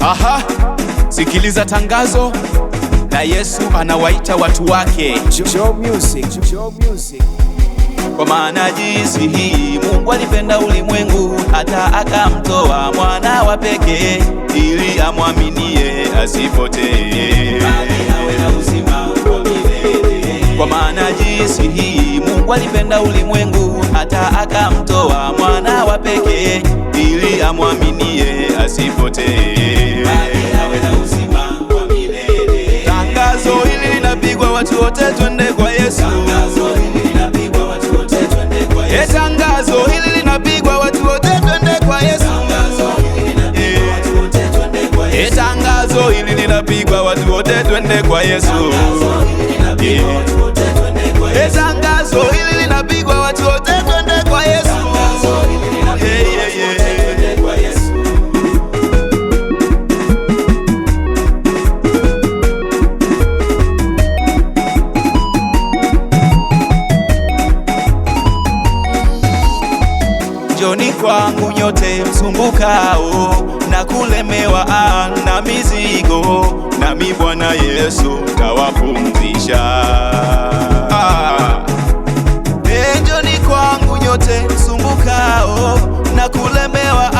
Aha, sikiliza tangazo na Yesu anawaita watu wake. Joe Music. Kwa maana jinsi hii Mungu alipenda ulimwengu hata akamtoa mwana wa pekee, ili amwaminie asipotee, bali awe na uzima wa milele. Kwa maana jinsi hii Mungu alipenda ulimwengu hata akamtoa mwana wa pekee, ili amwaminie asipotee, bali awe na uzima wa milele. Tangazo hili linapigwa watu wote, twende kwa Yesu. Tangazo hili linapigwa watu wote, twende kwa Yesu. Tangazo hili linapigwa watu wote, twende kwa Yesu. Tangazo hili linapigwa watu wote, twende kwa Yesu. Tangazo hili linapigwa watu wote, twende kwa Yesu. Tangazo hili linapigwa watu wote, twende kwa Yesu. Tangazo hili linapigwa watu wote, twende kwa Yesu. Tangazo hili linapigwa watu wote, twende kwa Yesu. Njoni kwangu nyote msumbukao na kulemewa na mizigo, nami Bwana Yesu tawapumzisha. Njoni kwangu nyote msumbukao na kulemewa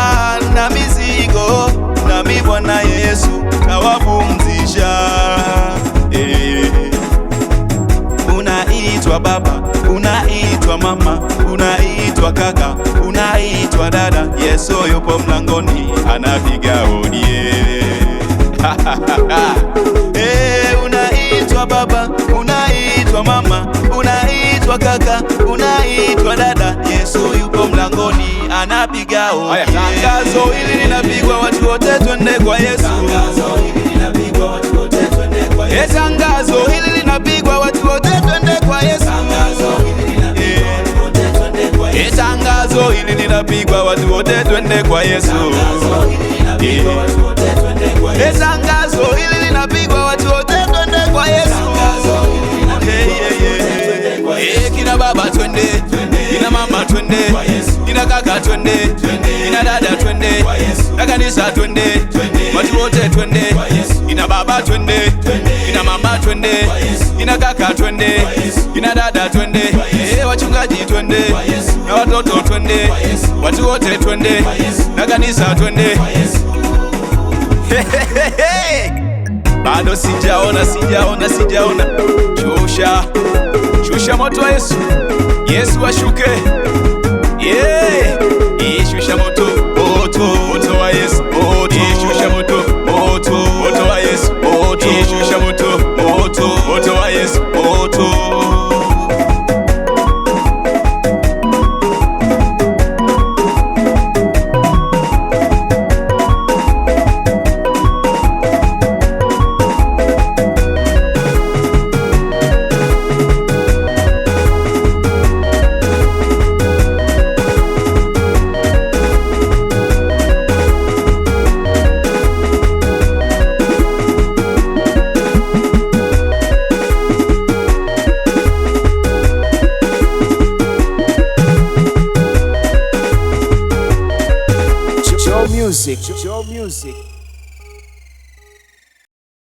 na mizigo, nami Bwana Yesu tawapumzisha. Unaitwa baba, unaitwa mama, unaitwa kaka, unaitwa dada, Yesu yupo mlangoni anapiga hodi. Unaitwa baba, unaitwa mama, unaitwa kaka, unaitwa dada, Yesu yupo mlangoni anapiga hodi. Tangazo hili linapigwa watu wote, twende kwa Yesu. Tangazo hili linapigwa watu wote, twende kwa Yesu. Tangazo hili linapigwa watu wote, twende kwa Yesu. Tangazo hili linapigwa watu wote, twende kwa Yesu. Tangazo hili linapigwa watu wote, twende kwa Yesu. Tangazo hili linapigwa watu wote, twende kwa Yesu. Tangazo hili linapigwa watu wote, twende kwa Yesu. Tangazo hili linapigwa watu wote, twende kwa Yesu. Kina baba twende, kina mama twende, kina kaka twende, kina dada twende, na kanisa twende, watu wote twende, kina baba twende, kina mama twende, kina kaka twende, kina dada twende, wachungaji twende, na watoto twende, watu wote twende, na kanisa twende. Bado sijaona. Shusha moto wa Yesu, Yesu ashuke. Shusha moto wa Yesu, shusha moto wa Yesu, shusha moto wa Yesu. Joe Music.